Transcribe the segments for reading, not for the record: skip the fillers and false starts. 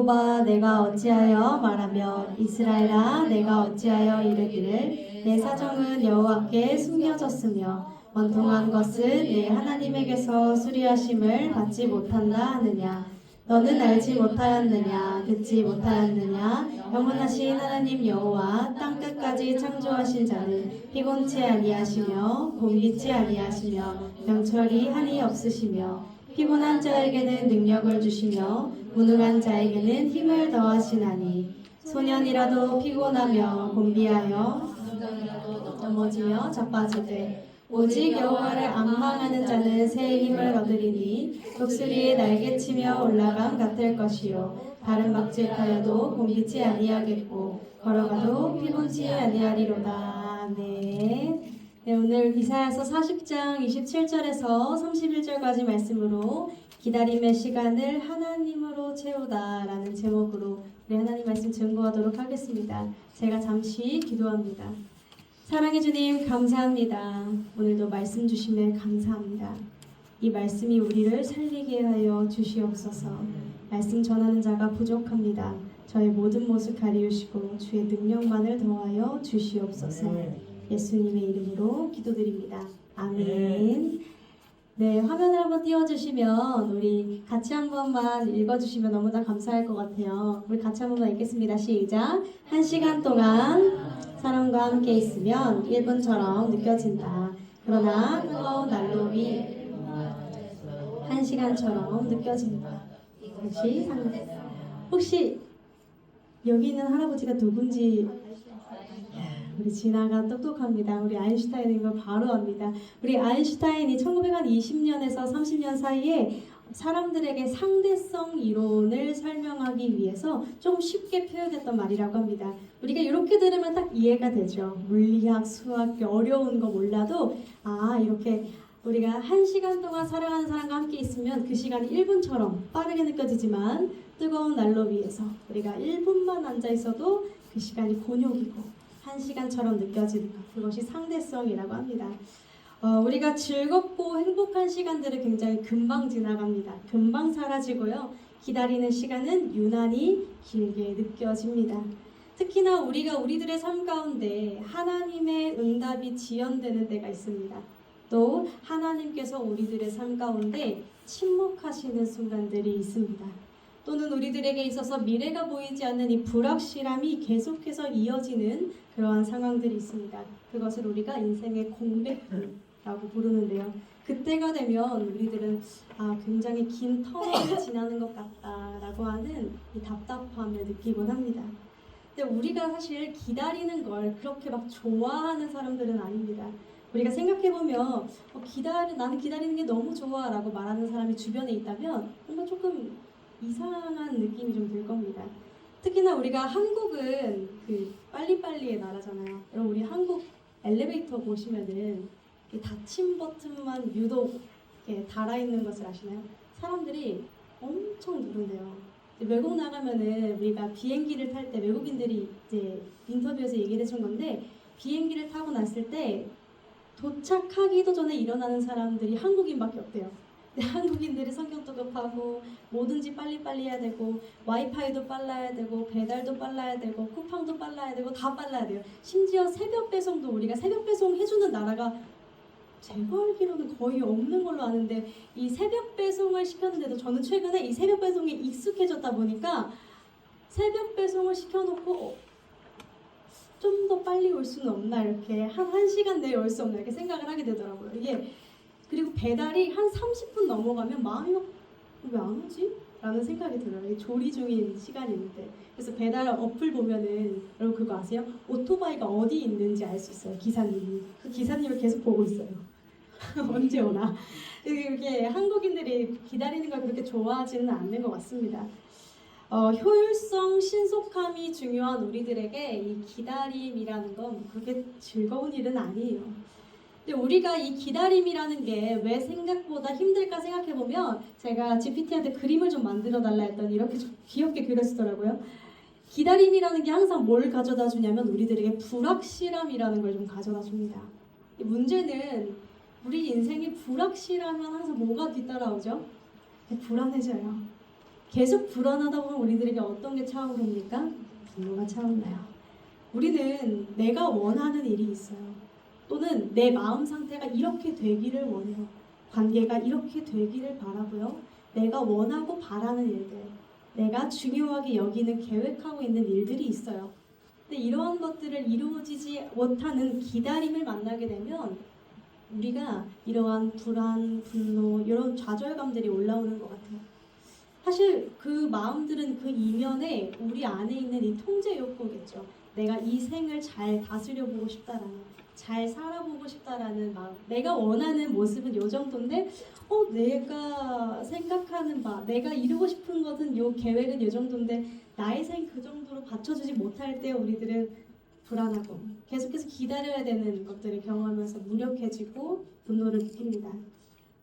야곱아 내가 어찌하여 말하며 이스라엘아 내가 어찌하여 이르기를 내 사정은 여호와께 숨겨졌으며 원통한 것은 내 하나님에게서 수리하심을 받지 못한다 하느냐. 너는 알지 못하였느냐 듣지 못하였느냐. 영원하신 하나님 여호와 땅끝까지 창조하신 자는 피곤치 아니하시며 곤기치 아니하시며 명철이 한이 없으시며 피곤한 자에게는 능력을 주시며 무능한 자에게는 힘을 더하시나니 소년이라도 피곤하며 곤비하여 넘어지며 자빠지되 오직 여호와를 앙망하는 자는 새 힘을 얻으리니 독수리의 날개치며 올라감 같을 것이요 다른 박질하여도 곤기치 아니하겠고 걸어가도 피곤치 아니하리로다. 네. 네, 오늘 이사야서 40장 27절에서 31절까지 말씀으로 기다림의 시간을 하나님으로 채우다 라는 제목으로 우리 하나님 말씀 증거하도록 하겠습니다. 제가 잠시 기도합니다. 사랑해 주님 감사합니다. 오늘도 말씀 주심에 감사합니다. 이 말씀이 우리를 살리게 하여 주시옵소서. 말씀 전하는 자가 부족합니다. 저의 모든 모습 가리우시고 주의 능력만을 더하여 주시옵소서. 예수님의 이름으로 기도드립니다. 아멘. 네, 화면을 한번 띄워주시면 우리 같이 한 번만 읽어주시면 너무나 감사할 것 같아요. 우리 같이 한 번만 읽겠습니다. 시작. 1시간 동안 사람과 함께 있으면 1분처럼 느껴진다. 그러나 뜨거운 난로비 1시간처럼 느껴진다. 혹시 여기 있는 할아버지가 누군지 우리 진아가 똑똑합니다. 우리 아인슈타인인 걸 바로 압니다. 우리 아인슈타인이 1920년에서 30년 사이에 사람들에게 상대성 이론을 설명하기 위해서 좀 쉽게 표현했던 말이라고 합니다. 우리가 이렇게 들으면 딱 이해가 되죠. 물리학, 수학, 어려운 거 몰라도 이렇게 우리가 1시간 동안 사랑하는 사람과 함께 있으면 그 시간이 1분처럼 빠르게 느껴지지만 뜨거운 난로 위에서 우리가 1분만 앉아 있어도 그 시간이 곤욕이고 1시간처럼 느껴지는 것, 그것이 상대성이라고 합니다. 우리가 즐겁고 행복한 시간들은 굉장히 금방 지나갑니다. 금방 사라지고요. 기다리는 시간은 유난히 길게 느껴집니다. 특히나 우리가 우리들의 삶 가운데 하나님의 응답이 지연되는 때가 있습니다. 또 하나님께서 우리들의 삶 가운데 침묵하시는 순간들이 있습니다. 또는 우리들에게 있어서 미래가 보이지 않는 이 불확실함이 계속해서 이어지는 그러한 상황들이 있습니다. 그것을 우리가 인생의 공백기라고 부르는데요. 그때가 되면 우리들은 굉장히 긴 터널을 지나는 것 같다라고 하는 이 답답함을 느끼곤 합니다. 근데 우리가 사실 기다리는 걸 그렇게 막 좋아하는 사람들은 아닙니다. 우리가 생각해보면 나는 기다리는 게 너무 좋아 라고 말하는 사람이 주변에 있다면 뭔가 조금 이상한 느낌이 좀 들 겁니다. 특히나 우리가 한국은 그 빨리빨리의 나라잖아요. 여러분 우리 한국 엘리베이터 보시면은 닫힘 버튼만 유독 달아있는 것을 아시나요? 사람들이 엄청 누른대요. 외국 나가면은 우리가 비행기를 탈 때 외국인들이 이제 인터뷰에서 얘기를 해준 건데 비행기를 타고 났을 때 도착하기도 전에 일어나는 사람들이 한국인밖에 없대요. 한국인들이 성격도 급하고 뭐든지 빨리빨리 해야 되고 와이파이도 빨라야 되고 배달도 빨라야 되고 쿠팡도 빨라야 되고 다 빨라야 돼요. 심지어 새벽 배송도 우리가 새벽 배송 해주는 나라가 제가 알기로는 거의 없는 걸로 아는데 이 새벽 배송을 시켰는데도 저는 최근에 이 새벽 배송에 익숙해졌다 보니까 새벽 배송을 시켜놓고 좀 더 빨리 올 수는 없나 이렇게 한 시간 내에 올 수 없나 이렇게 생각을 하게 되더라고요. 그리고 배달이 한 30분 넘어가면 마음이 막 왜 안 오지? 라는 생각이 들어요. 조리 중인 시간이 있는데. 그래서 배달 어플 보면은 여러분 그거 아세요? 오토바이가 어디 있는지 알 수 있어요. 기사님이. 그 기사님을 계속 보고 있어요. 언제 오나. 이게 한국인들이 기다리는 걸 그렇게 좋아하지는 않는 것 같습니다. 효율성, 신속함이 중요한 우리들에게 이 기다림이라는 건 그렇게 즐거운 일은 아니에요. 근데 우리가 이 기다림이라는 게 왜 생각보다 힘들까 생각해보면 제가 GPT한테 그림을 좀 만들어 달라 했더니 이렇게 좀 귀엽게 그려주더라고요. 기다림이라는 게 항상 뭘 가져다 주냐면 우리들에게 불확실함이라는 걸 좀 가져다 줍니다. 문제는 우리 인생이 불확실하면 항상 뭐가 뒤따라오죠? 불안해져요. 계속 불안하다 보면 우리들에게 어떤 게 차오릅니까? 분노가 차오르나요? 우리는 내가 원하는 일이 있어요. 또는 내 마음 상태가 이렇게 되기를 원해요. 관계가 이렇게 되기를 바라고요. 내가 원하고 바라는 일들, 내가 중요하게 여기는 계획하고 있는 일들이 있어요. 근데 이러한 것들을 이루어지지 못하는 기다림을 만나게 되면 우리가 이러한 불안, 분노, 이런 좌절감들이 올라오는 것 같아요. 사실 그 마음들은 그 이면에 우리 안에 있는 이 통제 욕구겠죠. 내가 이 생을 잘 다스려 보고 싶다라는, 잘 살아보고 싶다라는 마음. 내가 원하는 모습은 요 정도인데 내가 생각하는 바, 내가 이루고 싶은 것은 요 계획은 요 정도인데 나의 생 그 정도로 받쳐주지 못할 때 우리들은 불안하고 계속해서 기다려야 되는 것들을 경험하면서 무력해지고 분노를 느낍니다.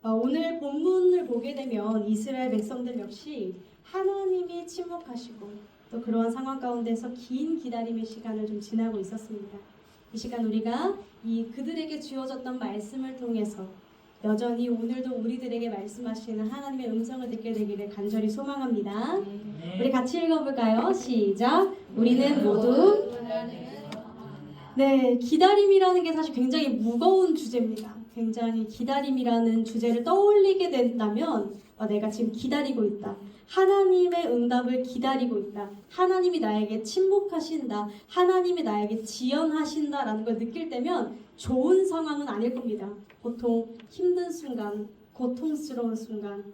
오늘 본문을 보게 되면 이스라엘 백성들 역시 하나님이 침묵하시고 또 그러한 상황 가운데서 긴 기다림의 시간을 좀 지나고 있었습니다. 이 시간 우리가 이 그들에게 주어졌던 말씀을 통해서 여전히 오늘도 우리들에게 말씀하시는 하나님의 음성을 듣게 되기를 간절히 소망합니다. 우리 같이 읽어볼까요? 시작! 우리는 모두 네, 기다림이라는 게 사실 굉장히 무거운 주제입니다. 굉장히 기다림이라는 주제를 떠올리게 된다면 내가 지금 기다리고 있다. 하나님의 응답을 기다리고 있다. 하나님이 나에게 침묵하신다. 하나님이 나에게 지연하신다라는 걸 느낄 때면 좋은 상황은 아닐 겁니다. 보통 힘든 순간, 고통스러운 순간,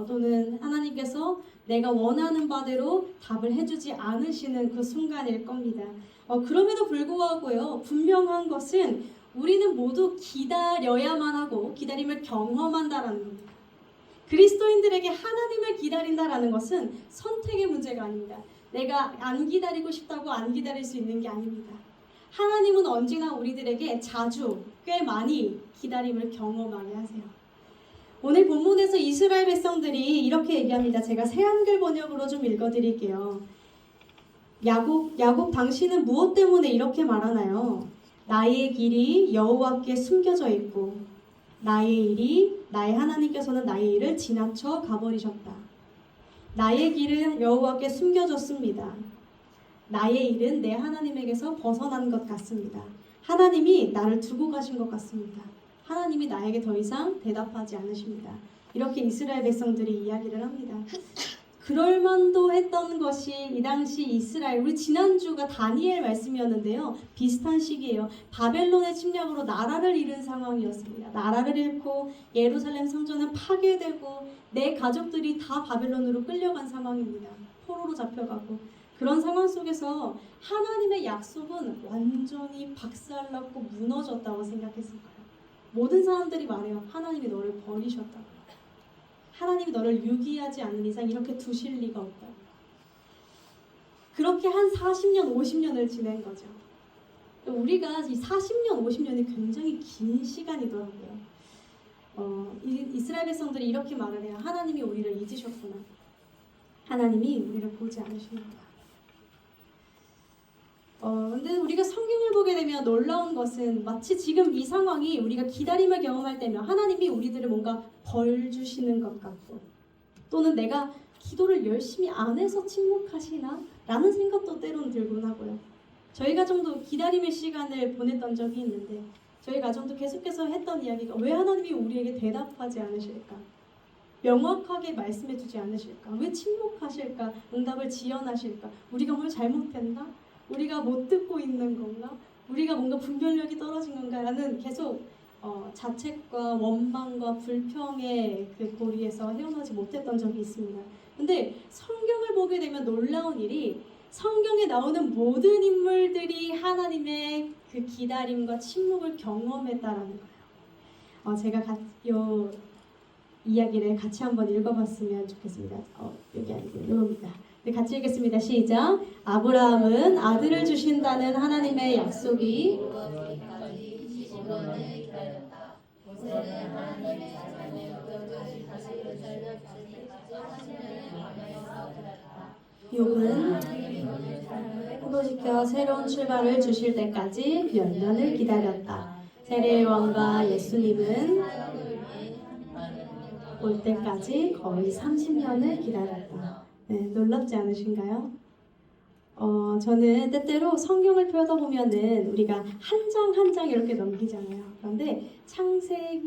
또는 하나님께서 내가 원하는 바대로 답을 해주지 않으시는 그 순간일 겁니다. 그럼에도 불구하고요, 분명한 것은 우리는 모두 기다려야만 하고 기다림을 경험한다라는 겁니다. 그리스도인들에게 하나님을 기다린다라는 것은 선택의 문제가 아닙니다. 내가 안 기다리고 싶다고 안 기다릴 수 있는 게 아닙니다. 하나님은 언제나 우리들에게 자주 꽤 많이 기다림을 경험하게 하세요. 오늘 본문에서 이스라엘 백성들이 이렇게 얘기합니다. 제가 새한글 번역으로 좀 읽어드릴게요. 야곱 당신은 무엇 때문에 이렇게 말하나요? 나의 길이 여호와께 숨겨져 있고 나의 하나님께서는 나의 일을 지나쳐 가버리셨다. 나의 길은 여호와께 숨겨졌습니다. 나의 일은 내 하나님에게서 벗어난 것 같습니다. 하나님이 나를 두고 가신 것 같습니다. 하나님이 나에게 더 이상 대답하지 않으십니다. 이렇게 이스라엘 백성들이 이야기를 합니다. 그럴만도 했던 것이 이 당시 이스라엘, 우리 지난주가 다니엘 말씀이었는데요. 비슷한 시기예요. 바벨론의 침략으로 나라를 잃은 상황이었습니다. 나라를 잃고 예루살렘 성전은 파괴되고 내 가족들이 다 바벨론으로 끌려간 상황입니다. 포로로 잡혀가고 그런 상황 속에서 하나님의 약속은 완전히 박살났고 무너졌다고 생각했을 거예요. 모든 사람들이 말해요. 하나님이 너를 버리셨다고. 하나님이 너를 유기하지 않는 이상 이렇게 두실 리가 없다. 그렇게 한 40년, 50년을 지낸 거죠. 우리가 이 40년, 50년이 굉장히 긴 시간이더라고요. 이스라엘 백성들이 이렇게 말을 해요. 하나님이 우리를 잊으셨구나. 하나님이 우리를 보지 않으시는구나. 근데 우리가 성경을 보게 되면 놀라운 것은 마치 지금 이 상황이 우리가 기다림을 경험할 때면 하나님이 우리들을 뭔가 벌 주시는 것 같고 또는 내가 기도를 열심히 안 해서 침묵하시나? 라는 생각도 때로는 들곤 하고요. 저희 가정도 기다림의 시간을 보냈던 적이 있는데 저희 가정도 계속해서 했던 이야기가 왜 하나님이 우리에게 대답하지 않으실까? 명확하게 말씀해 주지 않으실까? 왜 침묵하실까? 응답을 지연하실까? 우리가 뭘 잘못했나? 우리가 못 듣고 있는 건가? 우리가 뭔가 분별력이 떨어진 건가? 라는 계속 자책과 원망과 불평의 그 고리에서 헤어나지 못했던 적이 있습니다. 근데 성경을 보게 되면 놀라운 일이 성경에 나오는 모든 인물들이 하나님의 그 기다림과 침묵을 경험했다라는 거예요. 제가 이 이야기를 같이 한번 읽어봤으면 좋겠습니다. 여기 아니고 이겁니다. 네, 같이 읽겠습니다. 시작. 아브라함은 아들을 주신다는 하나님의 약속이 욥은 포도지켜 새로운 출발을 주실 때까지 몇 년을 기다렸다. 세례의 왕과 예수님은 올 때까지 거의 30년을 기다렸다. 네, 놀랍지 않으신가요? 저는 때때로 성경을 펴다 보면은 우리가 한 장 한 장 이렇게 넘기잖아요. 그런데 창세기에서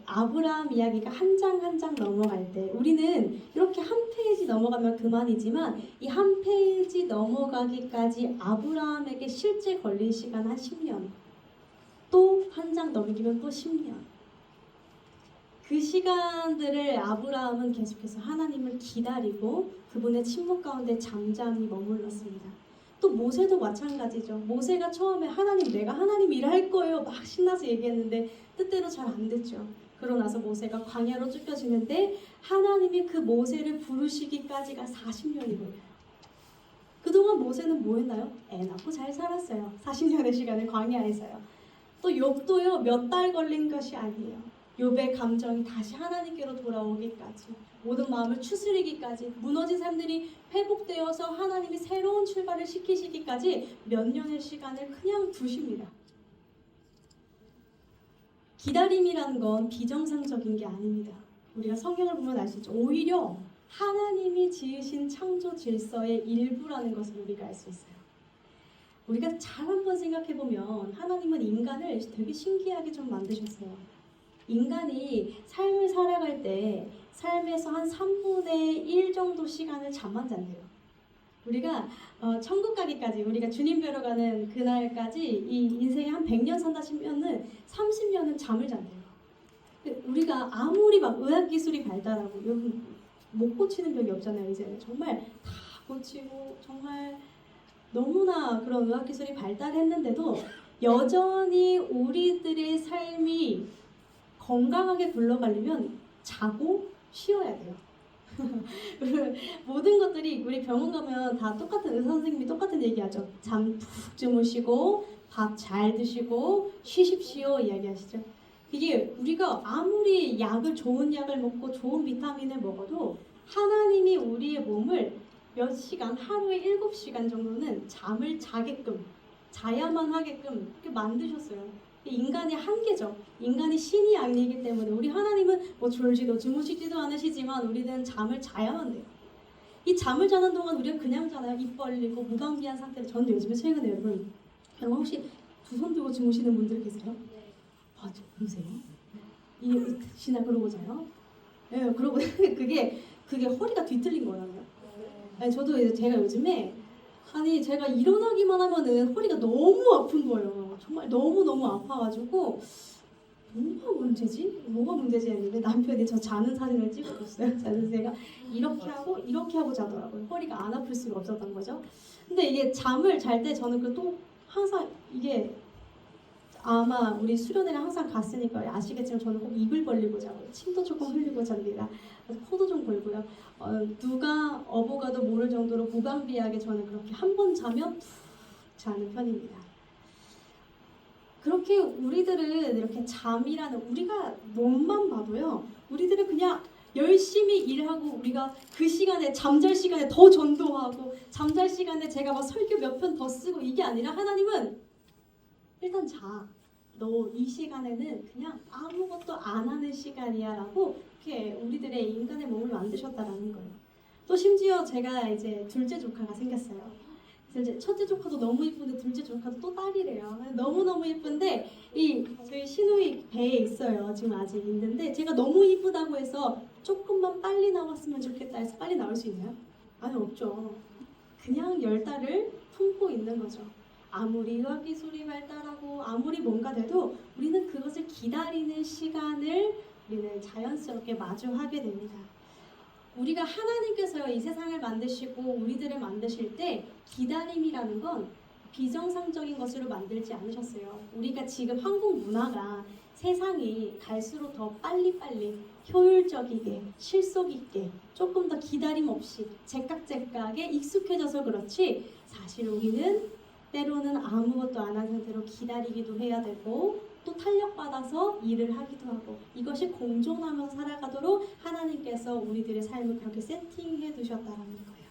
아브라함 이야기가 한 장 한 장 넘어갈 때 우리는 이렇게 한 페이지 넘어가면 그만이지만 이 한 페이지 넘어가기까지 아브라함에게 실제 걸린 시간 한 10년, 또 한 장 넘기면 또 10년. 그 시간들을 아브라함은 계속해서 하나님을 기다리고 그분의 침묵 가운데 잠잠히 머물렀습니다. 또 모세도 마찬가지죠. 모세가 처음에 하나님, 내가 하나님 일할 거예요 막 신나서 얘기했는데 뜻대로 잘 안 됐죠. 그러고 나서 모세가 광야로 쫓겨지는데 하나님이 그 모세를 부르시기까지가 40년이 걸려요. 그동안 모세는 뭐 했나요? 애 낳고 잘 살았어요. 40년의 시간을 광야에서요. 또 욥도요, 몇 달 걸린 것이 아니에요. 욥의 감정이 다시 하나님께로 돌아오기까지, 모든 마음을 추스리기까지, 무너진 삶들이 회복되어서 하나님이 새로운 출발을 시키시기까지 몇 년의 시간을 그냥 두십니다. 기다림이라는 건 비정상적인 게 아닙니다. 우리가 성경을 보면 알 수 있죠. 오히려 하나님이 지으신 창조 질서의 일부라는 것을 우리가 알 수 있어요. 우리가 잘 한번 생각해보면 하나님은 인간을 되게 신기하게 좀 만드셨어요. 인간이 삶을 살아갈 때 삶에서 한 3분의 1 정도 시간을 잠만 잔대요. 우리가 천국 가기까지, 우리가 주님 뵈러 가는 그날까지 이 인생에 한 100년 산다 치면은 30년은 잠을 잔대요. 우리가 아무리 막 의학기술이 발달하고, 여러분 못 고치는 병이 없잖아요. 이제는 정말 다 고치고 정말 너무나 그런 의학기술이 발달했는데도 여전히 우리들의 삶이 건강하게 굴러가려면 자고 쉬어야 돼요. 모든 것들이 우리 병원 가면 다 똑같은, 의사 선생님이 똑같은 얘기하죠. 잠 푹 주무시고 밥 잘 드시고 쉬십시오 이야기하시죠. 이게 우리가 아무리 좋은 약을 먹고 좋은 비타민을 먹어도 하나님이 우리의 몸을 몇 시간, 하루에 7시간 정도는 잠을 자야만 하게끔 이렇게 만드셨어요. 인간의 한계죠. 인간이 신이 아니기 때문에 우리 하나님은 뭐 졸지도 주무시지도 않으시지만 우리는 잠을 자야만 돼요. 이 잠을 자는 동안 우리가 그냥 자나요? 입 벌리고 무방비한 상태로. 저는 요즘에 최근에 여러분 혹시 두 손 들고 주무시는 분들 계세요? 아, 보세요. 혹시나 그러고 자요? 네, 그러고 그게 허리가 뒤틀린 거라고요. 아니, 저도 이제 제가 요즘에 제가 일어나기만 하면은 허리가 너무 아픈 거예요. 정말 너무너무 아파가지고 뭐가 문제지 했는데 남편이 저 자는 사진을 찍어줬어요. 자는 제가 이렇게 하고 자더라고요. 허리가 안 아플 수가 없었던 거죠. 근데 이게 잠을 잘 때 저는 또 항상 이게 아마 우리 수련회를 항상 갔으니까 아시겠지만 저는 꼭 입을 벌리고 자고요. 침도 조금 흘리고 잡니다. 코도 좀 골고요. 누가 어부가도 모를 정도로 무방비하게 저는 그렇게 한 번 자면 푹 자는 편입니다. 그렇게 우리들은 이렇게 잠이라는, 우리가 몸만 봐도요, 우리들은 그냥 열심히 일하고 우리가 그 시간에 잠잘 시간에 더 전도하고 잠잘 시간에 제가 막 설교 몇 편 더 쓰고 이게 아니라 하나님은 일단 자. 너 이 시간에는 그냥 아무것도 안 하는 시간이야 라고 이렇게 우리들의 인간의 몸을 만드셨다라는 거예요. 또 심지어 제가 이제 둘째 조카가 생겼어요. 그래서 이제 첫째 조카도 너무 이쁜데 둘째 조카도 또 딸이래요. 너무너무 이쁜데 저희 시누이 배에 있어요. 지금 아직 있는데 제가 너무 이쁘다고 해서 조금만 빨리 나왔으면 좋겠다 해서 빨리 나올 수 있나요? 아니, 없죠. 그냥 10달을 품고 있는 거죠. 아무리 의학기술이 발달하고 아무리 뭔가 돼도 우리는 그것을 기다리는 시간을 우리는 자연스럽게 마주하게 됩니다. 우리가 하나님께서 이 세상을 만드시고 우리들을 만드실 때 기다림이라는 건 비정상적인 것으로 만들지 않으셨어요. 우리가 지금 한국 문화가 세상이 갈수록 더 빨리빨리 효율적이게 실속 있게 조금 더 기다림 없이 제깍제깍에 익숙해져서 그렇지, 사실 우리는 때로는 아무것도 안 한 상태로 기다리기도 해야 되고 또 탄력받아서 일을 하기도 하고, 이것이 공존하면서 살아가도록 하나님께서 우리들의 삶을 그렇게 세팅해 두셨다는 거예요.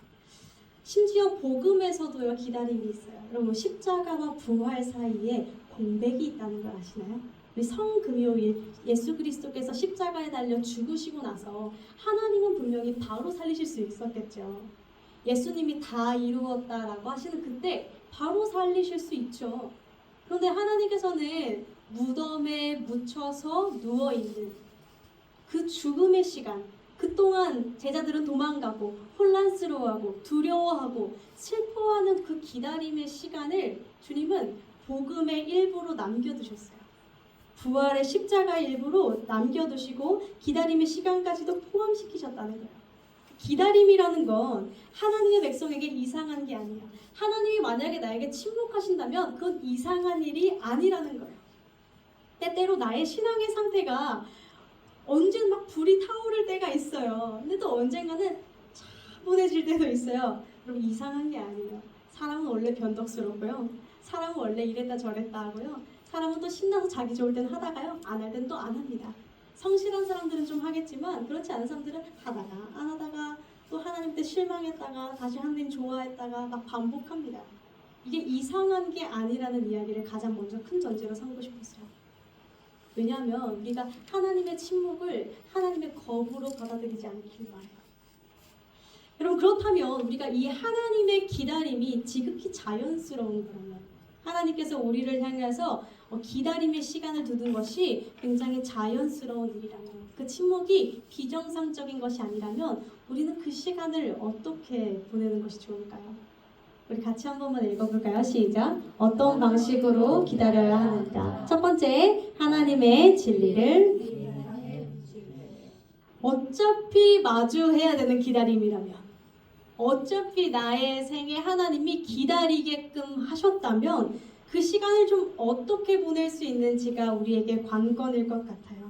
심지어 복음에서도요, 기다림이 있어요. 여러분, 십자가와 부활 사이에 공백이 있다는 걸 아시나요? 우리 성금요일 예수 그리스도께서 십자가에 달려 죽으시고 나서 하나님은 분명히 바로 살리실 수 있었겠죠. 예수님이 다 이루었다라고 하시는 그때 바로 살리실 수 있죠. 그런데 하나님께서는 무덤에 묻혀서 누워있는 그 죽음의 시간, 그동안 제자들은 도망가고 혼란스러워하고 두려워하고 슬퍼하는 그 기다림의 시간을 주님은 복음의 일부로 남겨두셨어요. 부활의 십자가의 일부로 남겨두시고 기다림의 시간까지도 포함시키셨다는 거예요. 기다림이라는 건 하나님의 백성에게 이상한 게 아니에요. 하나님이 만약에 나에게 침묵하신다면 그건 이상한 일이 아니라는 거예요. 때때로 나의 신앙의 상태가 언제는 막 불이 타오를 때가 있어요. 근데 또 언젠가는 차분해질 때도 있어요. 그럼 이상한 게 아니에요. 사람은 원래 변덕스럽고요. 사람은 원래 이랬다 저랬다 하고요. 사람은 또 신나서 자기 좋을 때는 하다가요. 안 할 땐 또 안 합니다. 성실한 사람들은 좀 하겠지만 그렇지 않은 사람들은 하다가 안 하다가 또 하나님 때 실망했다가 다시 하나님 좋아했다가 막 반복합니다. 이게 이상한 게 아니라는 이야기를 가장 먼저 큰 전제로 삼고 싶었어요. 왜냐하면 우리가 하나님의 침묵을 하나님의 거부로 받아들이지 않길 바라요. 여러분 그렇다면 우리가 이 하나님의 기다림이 지극히 자연스러운 거라면 하나님께서 우리를 향해서 기다림의 시간을 두는 것이 굉장히 자연스러운 일이라면 그 침묵이 비정상적인 것이 아니라면 우리는 그 시간을 어떻게 보내는 것이 좋을까요? 우리 같이 한 번만 읽어볼까요? 시작! 어떤 방식으로 기다려야 하는가? 첫 번째, 하나님의 진리를 어차피 마주해야 되는 기다림이라면 어차피 나의 생에 하나님이 기다리게끔 하셨다면 그 시간을 좀 어떻게 보낼 수 있는지가 우리에게 관건일 것 같아요.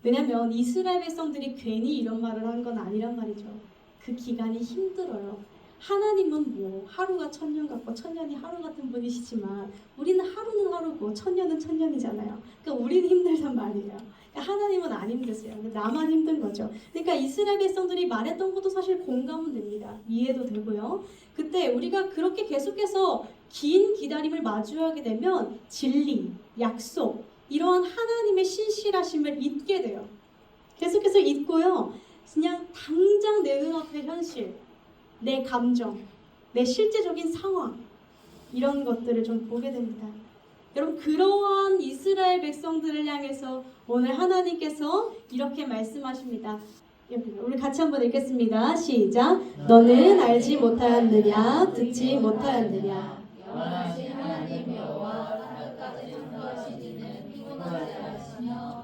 왜냐하면 이스라엘 백성들이 괜히 이런 말을 한 건 아니란 말이죠. 그 기간이 힘들어요. 하나님은 뭐 하루가 천년 같고 천년이 하루 같은 분이시지만 우리는 하루는 하루고 천년은 천년이잖아요. 그러니까 우리는 힘들단 말이에요. 그러니까 하나님은 안 힘드세요. 나만 힘든 거죠. 그러니까 이스라엘 백성들이 말했던 것도 사실 공감은 됩니다. 이해도 되고요. 그때 우리가 그렇게 계속해서 긴 기다림을 마주하게 되면 진리, 약속, 이러한 하나님의 신실하심을 잊게 돼요. 계속해서 잊고요. 그냥 당장 내 눈앞의 현실, 내 감정, 내 실제적인 상황 이런 것들을 좀 보게 됩니다. 여러분 그러한 이스라엘 백성들을 향해서 오늘 하나님께서 이렇게 말씀하십니다. 우리 같이 한번 읽겠습니다. 시작! 너는 알지 못하였느냐 듣지 못하였느냐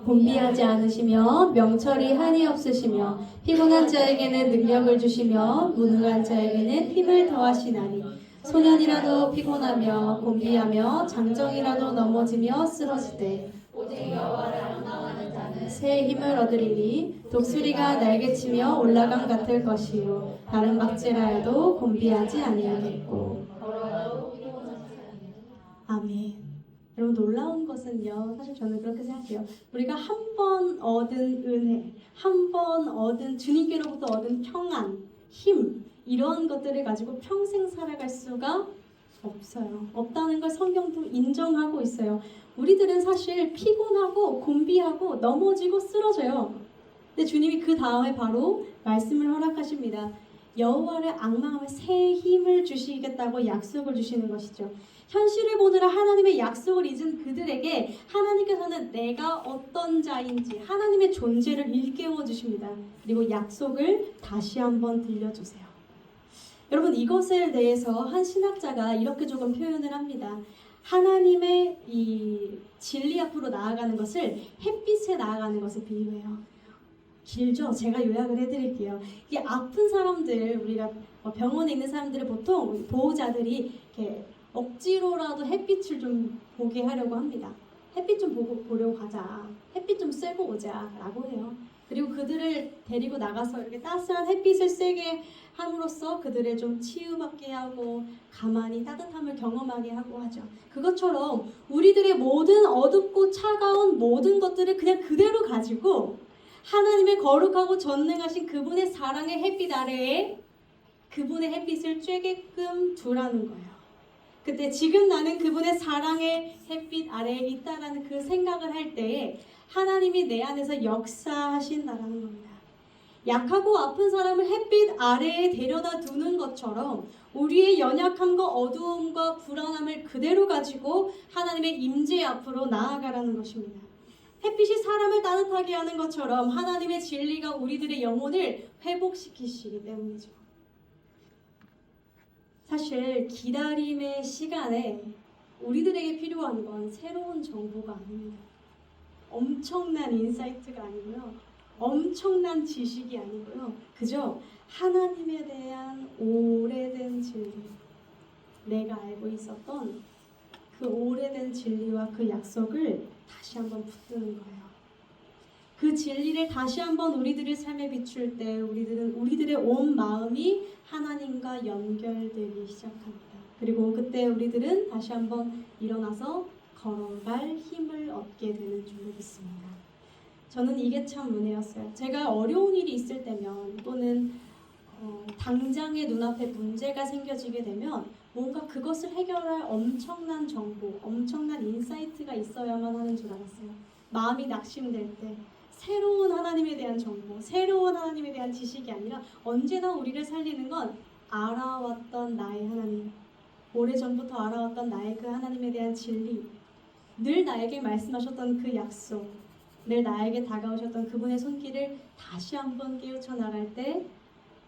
곤비하지 않으시며 명철이 한이 없으시며 피곤한 자에게는 능력을 주시며 무능한 자에게는 힘을 더하시나니 소년이라도 피곤하며 곤비하며 장정이라도 넘어지며 쓰러지되 오직 여호와를 앙망하는 자는 새 힘을 얻으리니 독수리가 날개치며 올라감 같을 것이요 다른 박질하여도 곤비하지 아니하겠고. 아멘. 여러분 놀라운 것은요, 사실 저는 그렇게 생각해요. 우리가 한 번 얻은 은혜, 한 번 얻은 주님께로부터 얻은 평안, 힘 이러한 것들을 가지고 평생 살아갈 수가 없어요. 없다는 걸 성경도 인정하고 있어요. 우리들은 사실 피곤하고 곤비하고 넘어지고 쓰러져요. 근데 주님이 그 다음에 바로 말씀을 허락하십니다. 여호와를 앙망하며 새 힘을 주시겠다고 약속을 주시는 것이죠. 현실을 보느라 하나님의 약속을 잊은 그들에게 하나님께서는 내가 어떤 자인지 하나님의 존재를 일깨워 주십니다. 그리고 약속을 다시 한번 들려주세요. 여러분 이것에 대해서 한 신학자가 이렇게 조금 표현을 합니다. 하나님의 이 진리 앞으로 나아가는 것을 햇빛에 나아가는 것을 비유해요. 길죠? 제가 요약을 해드릴게요. 이게 아픈 사람들, 우리가 병원에 있는 사람들을 보통 보호자들이 이렇게 억지로라도 햇빛을 좀 보게 하려고 합니다. 햇빛 좀 보려고 가자. 햇빛 좀 쐬고 오자 라고 해요. 그리고 그들을 데리고 나가서 이렇게 따스한 햇빛을 쐬게 함으로써 그들을 좀 치유받게 하고 가만히 따뜻함을 경험하게 하고 하죠. 그것처럼 우리들의 모든 어둡고 차가운 모든 것들을 그냥 그대로 가지고 하나님의 거룩하고 전능하신 그분의 사랑의 햇빛 아래에 그분의 햇빛을 쬐게끔 두라는 거예요. 그때 지금 나는 그분의 사랑의 햇빛 아래에 있다라는 그 생각을 할 때에 하나님이 내 안에서 역사하신다라는 겁니다. 약하고 아픈 사람을 햇빛 아래에 데려다 두는 것처럼 우리의 연약함과 어두움과 불안함을 그대로 가지고 하나님의 임재 앞으로 나아가라는 것입니다. 햇빛이 사람을 따뜻하게 하는 것처럼 하나님의 진리가 우리들의 영혼을 회복시키시기 때문이죠. 사실 기다림의 시간에 우리들에게 필요한 건 새로운 정보가 아닙니다. 엄청난 인사이트가 아니고요. 엄청난 지식이 아니고요. 그저 하나님에 대한 오래된 진리, 내가 알고 있었던 그 오래된 진리와 그 약속을 다시 한번 붙드는 거예요. 그 진리를 다시 한번 우리들의 삶에 비출 때 우리들의 온 마음이 하나님과 연결되기 시작합니다. 그리고 그때 우리들은 다시 한번 일어나서 걸어갈 힘을 얻게 되는 줄로 믿습니다. 저는 이게 참 은혜였어요. 제가 어려운 일이 있을 때면 또는 당장의 눈앞에 문제가 생겨지게 되면 뭔가 그것을 해결할 엄청난 정보, 엄청난 인사이트가 있어야만 하는 줄 알았어요. 마음이 낙심될 때 새로운 하나님에 대한 정보, 새로운 하나님에 대한 지식이 아니라 언제나 우리를 살리는 건 알아왔던 나의 하나님, 오래전부터 알아왔던 나의 그 하나님에 대한 진리, 늘 나에게 말씀하셨던 그 약속, 늘 나에게 다가오셨던 그분의 손길을 다시 한번 깨우쳐 나갈 때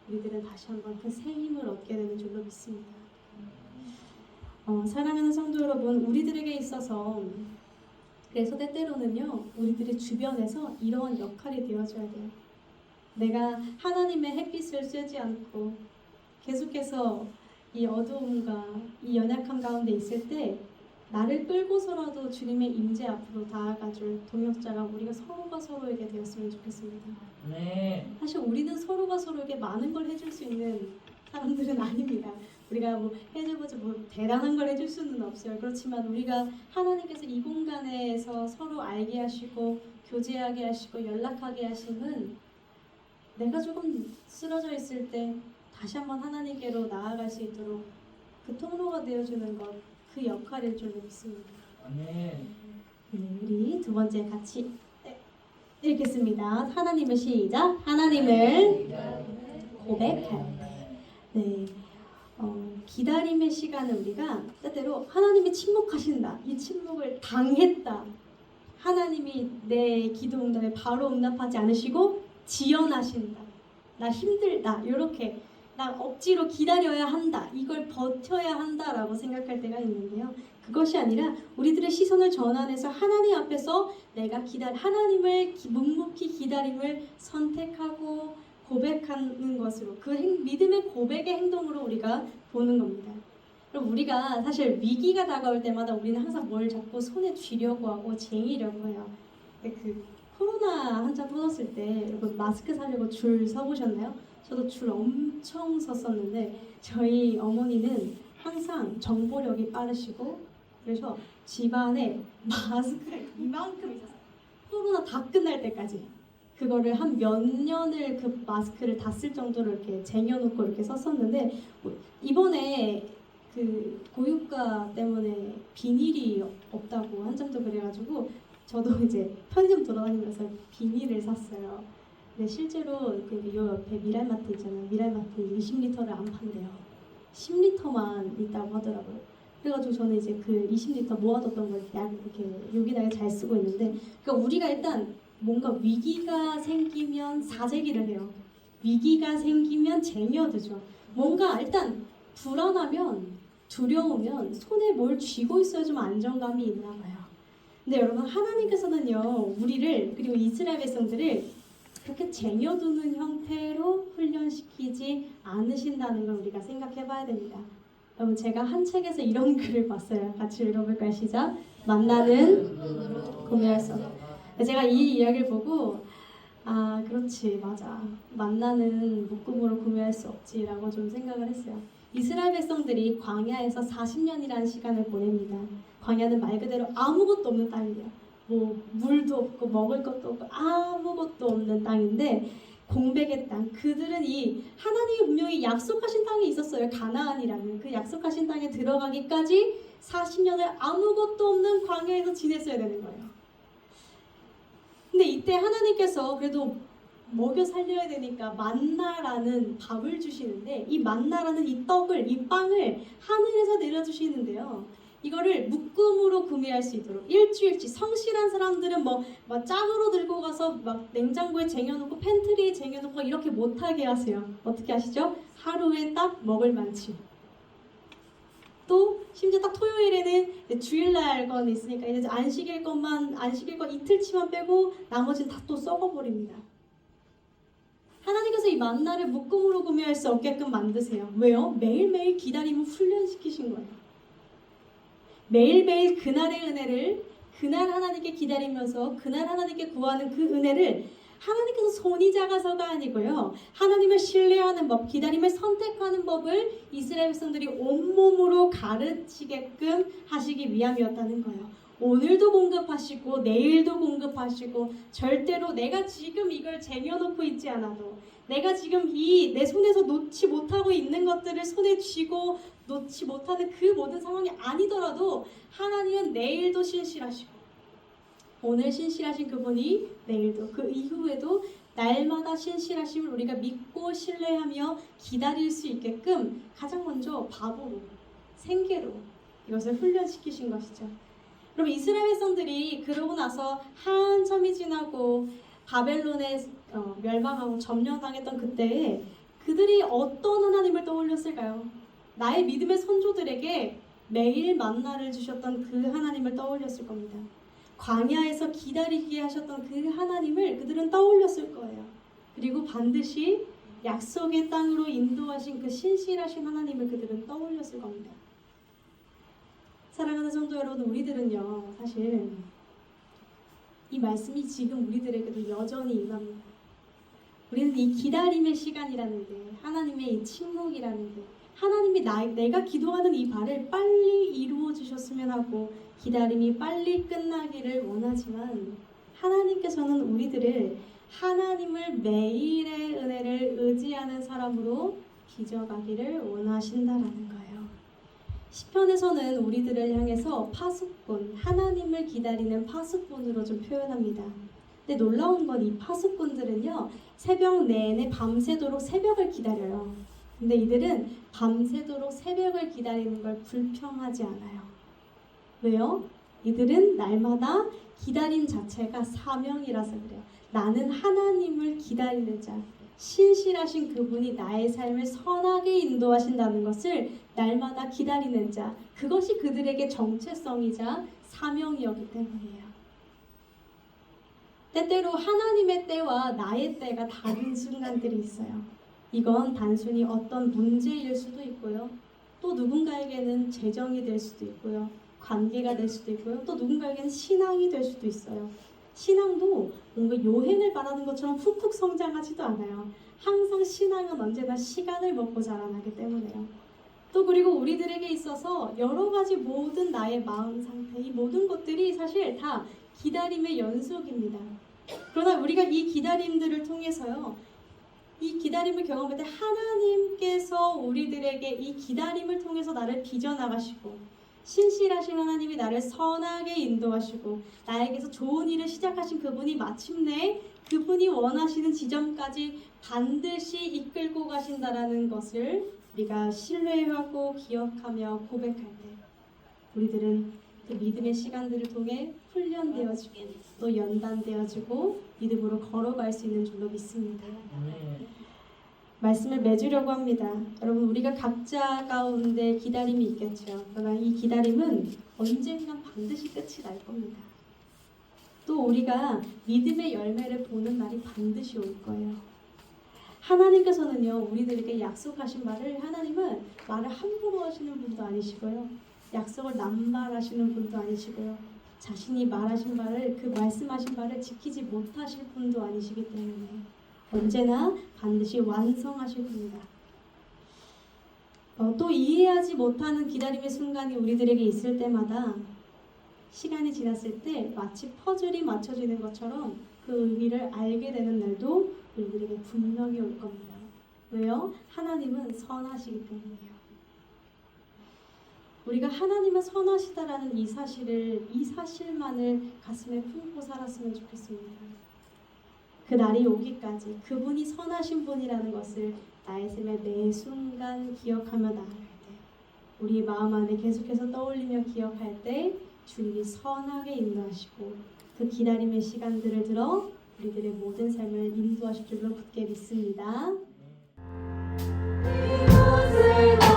우리들은 다시 한번 그 새 힘을 얻게 되는 줄로 믿습니다. 사랑하는 성도 여러분, 우리들에게 있어서 그래서 때때로는요, 우리들의 주변에서 이러한 역할이 되어줘야 돼요. 내가 하나님의 햇빛을 쐬지 않고 계속해서 이 어두움과 이 연약함 가운데 있을 때 나를 끌고서라도 주님의 임재 앞으로 다가가줄 동역자가 우리가 서로가 서로에게 되었으면 좋겠습니다. 네. 사실 우리는 서로가 서로에게 많은 걸 해줄 수 있는 사람들은 아닙니다. 우리가 뭐 해줘보자 뭐 대단한 걸 해줄 수는 없어요. 그렇지만 우리가 하나님께서 이 공간에서 서로 알게 하시고 교제하게 하시고 연락하게 하심은 내가 조금 쓰러져 있을 때 다시 한번 하나님께로 나아갈 수 있도록 그 통로가 되어주는 것, 그 역할일 줄로 믿습니다. 네. 우리 두 번째 같이 읽겠습니다. 하나님을 시작. 하나님을 고백할 때. 네. 기다림의 시간은 우리가 때때로 하나님이 침묵하신다. 이 침묵을 당했다. 하나님이 내 기도 응답에 바로 응답하지 않으시고 지연하신다. 나 힘들다. 이렇게 나 억지로 기다려야 한다. 이걸 버텨야 한다라고 생각할 때가 있는데요. 그것이 아니라 우리들의 시선을 전환해서 하나님 앞에서 내가 하나님을 묵묵히 기다림을 선택하고 고백하는 것으로 그 믿음의 고백의 행동으로 우리가 보는 겁니다. 그럼 우리가 사실 위기가 다가올 때마다 우리는 항상 뭘 자꾸 손에 쥐려고 하고 쟁이려고 해요. 그 코로나 한참 터졌을 때 여러분 마스크 사려고 줄 서보셨나요? 저도 줄 엄청 섰었는데 저희 어머니는 항상 정보력이 빠르시고 그래서 집안에 마스크가 이만큼 있었어요. 코로나 다 끝날 때까지 그거를 한 몇 년을 그 마스크를 다 쓸 정도로 이렇게 쟁여놓고 이렇게 썼었는데 이번에 그 고유가 때문에 비닐이 없다고 한참도 그래가지고 저도 이제 편의점 돌아다니면서 비닐을 샀어요. 근데 실제로 요 옆에 미랄마트 있잖아요. 미랄마트 20리터를 안 판대요. 10리터만 있다고 하더라고요. 그래가지고 저는 이제 그 20리터 모아뒀던 걸 이렇게 요긴하게 잘 쓰고 있는데, 그러니까 우리가 일단 뭔가 위기가 생기면 사재기를 해요. 위기가 생기면 쟁여두죠. 뭔가 일단 불안하면 두려우면 손에 뭘 쥐고 있어야 좀 안정감이 있나 봐요. 근데 여러분 하나님께서는요 우리를 그리고 이스라엘 백성들을 그렇게 쟁여두는 형태로 훈련시키지 않으신다는 걸 우리가 생각해 봐야 됩니다. 여러분 제가 한 책에서 이런 글을 봤어요. 같이 읽어볼까요? 시작. 만나는 구매할 수 없다. 제가 이 이야기를 보고 아 그렇지 맞아 만나는 묶음으로 구매할 수 없지라고 좀 생각을 했어요. 이스라엘 백성들이 광야에서 40년이라는 시간을 보냅니다. 광야는 말 그대로 아무것도 없는 땅이에요. 뭐 물도 없고 먹을 것도 없고 아무것도 없는 땅인데 공백의 땅. 그들은 이 하나님이 분명히 약속하신 땅이 있었어요. 가나안이라는 그 약속하신 땅에 들어가기까지 40년을 아무것도 없는 광야에서 지냈어야 되는 거예요. 근데 이때 하나님께서 그래도 먹여 살려야 되니까 만나라는 밥을 주시는데, 이 만나라는 이 떡을, 이 빵을 하늘에서 내려주시는데요. 이거를 묶음으로 구매할 수 있도록 일주일치. 성실한 사람들은 막 짝으로 들고 가서 막 냉장고에 쟁여놓고 팬트리에 쟁여놓고 이렇게 못하게 하세요. 어떻게 하시죠? 하루에 딱 먹을 만치. 또 심지어 딱 토요일에는 주일날 건 있으니까 이제 안식일 거 이틀치만 빼고 나머지는 다 또 썩어버립니다. 하나님께서 이 만나를 묶음으로 구매할 수 없게끔 만드세요. 왜요? 매일매일 기다림을 훈련시키신 거예요. 매일매일 그날의 은혜를, 그날 하나님께 기다리면서 그날 하나님께 구하는 그 은혜를 하나님께서 손이 작아서가 아니고요. 하나님을 신뢰하는 법, 기다림을 선택하는 법을 이스라엘 백성들이 온몸으로 가르치게끔 하시기 위함이었다는 거예요. 오늘도 공급하시고 내일도 공급하시고, 절대로 내가 지금 이걸 쟁여놓고 있지 않아도, 내가 지금 이 내 손에서 놓지 못하고 있는 것들을 손에 쥐고 놓지 못하는 그 모든 상황이 아니더라도 하나님은 내일도 신실하시고, 오늘 신실하신 그분이 내일도 그 이후에도 날마다 신실하심을 우리가 믿고 신뢰하며 기다릴 수 있게끔 가장 먼저 밥으로, 생계로 이것을 훈련시키신 것이죠. 그럼 이스라엘 백성들이 그러고 나서 한참이 지나고 바벨론에 멸망하고 점령당했던 그때에 그들이 어떤 하나님을 떠올렸을까요? 나의 믿음의 선조들에게 매일 만나를 주셨던 그 하나님을 떠올렸을 겁니다. 광야에서 기다리게 하셨던 그 하나님을 그들은 떠올렸을 거예요. 그리고 반드시 약속의 땅으로 인도하신 그 신실하신 하나님을 그들은 떠올렸을 겁니다. 사랑하는 성도 여러분, 우리들은요, 사실 이 말씀이 지금 우리들에게도 여전히 임합니다. 우리는 이 기다림의 시간이라는 게, 하나님의 이 침묵이라는 게, 하나님이 내가 기도하는 이 바를 빨리 이루어 주셨으면 하고 기다림이 빨리 끝나기를 원하지만, 하나님께서는 우리들을 하나님을 매일의 은혜를 의지하는 사람으로 빚어가기를 원하신다라는 거예요. 시편에서는 우리들을 향해서 파수꾼, 하나님을 기다리는 파수꾼으로 좀 표현합니다. 근데 놀라운 건 이 파수꾼들은요, 새벽 내내 밤새도록 새벽을 기다려요. 근데 이들은 밤새도록 새벽을 기다리는 걸 불평하지 않아요. 왜요? 이들은 날마다 기다림 자체가 사명이라서 그래요. 나는 하나님을 기다리는 자, 신실하신 그분이 나의 삶을 선하게 인도하신다는 것을 날마다 기다리는 자, 그것이 그들에게 정체성이자 사명이었기 때문이에요. 때때로 하나님의 때와 나의 때가 다른 순간들이 있어요. 이건 단순히 어떤 문제일 수도 있고요. 또 누군가에게는 재정이 될 수도 있고요. 관계가 될 수도 있고요. 또 누군가에게는 신앙이 될 수도 있어요. 신앙도 뭔가 요행을 바라는 것처럼 훅훅 성장하지도 않아요. 항상 신앙은 언제나 시간을 먹고 자라나기 때문에요. 또 그리고 우리들에게 있어서 여러 가지 모든 나의 마음 상태, 이 모든 것들이 사실 다 기다림의 연속입니다. 그러나 우리가 이 기다림들을 통해서요, 이 기다림을 경험할 때 하나님께서 우리들에게 이 기다림을 통해서 나를 빚어나가시고, 신실하신 하나님이 나를 선하게 인도하시고 나에게서 좋은 일을 시작하신 그분이 마침내 그분이 원하시는 지점까지 반드시 이끌고 가신다라는 것을 우리가 신뢰하고 기억하며 고백할 때, 우리들은 그 믿음의 시간들을 통해 훈련되어지고 또 연단되어지고 믿음으로 걸어갈 수 있는 줄로 믿습니다. 말씀을 맺으려고 합니다. 여러분, 우리가 각자 가운데 기다림이 있겠죠. 그러나 이 기다림은 언젠가 반드시 끝이 날 겁니다. 또 우리가 믿음의 열매를 보는 날이 반드시 올 거예요. 하나님께서는요, 우리들에게 약속하신 말을, 하나님은 말을 함부로 하시는 분도 아니시고요, 약속을 남발하시는 분도 아니시고요, 자신이 말하신 말을, 그 말씀하신 말을 지키지 못하실 분도 아니시기 때문에 언제나 반드시 완성하실 겁니다. 또 이해하지 못하는 기다림의 순간이 우리들에게 있을 때마다 시간이 지났을 때 마치 퍼즐이 맞춰지는 것처럼 그 의미를 알게 되는 날도 우리들에게 분명히 올 겁니다. 왜요? 하나님은 선하시기 때문이에요. 우리가 하나님은 선하시다라는 이 사실만을 가슴에 품고 살았으면 좋겠습니다. 그 날이 오기까지 그분이 선하신 분이라는 것을 나의 삶의 매 순간 기억하며 나아갈 때, 우리 마음 안에 계속해서 떠올리며 기억할 때 주님이 선하게 인도하시고 그 기다림의 시간들을 들어 우리들의 모든 삶을 인도하실 줄로 굳게 믿습니다. 이곳을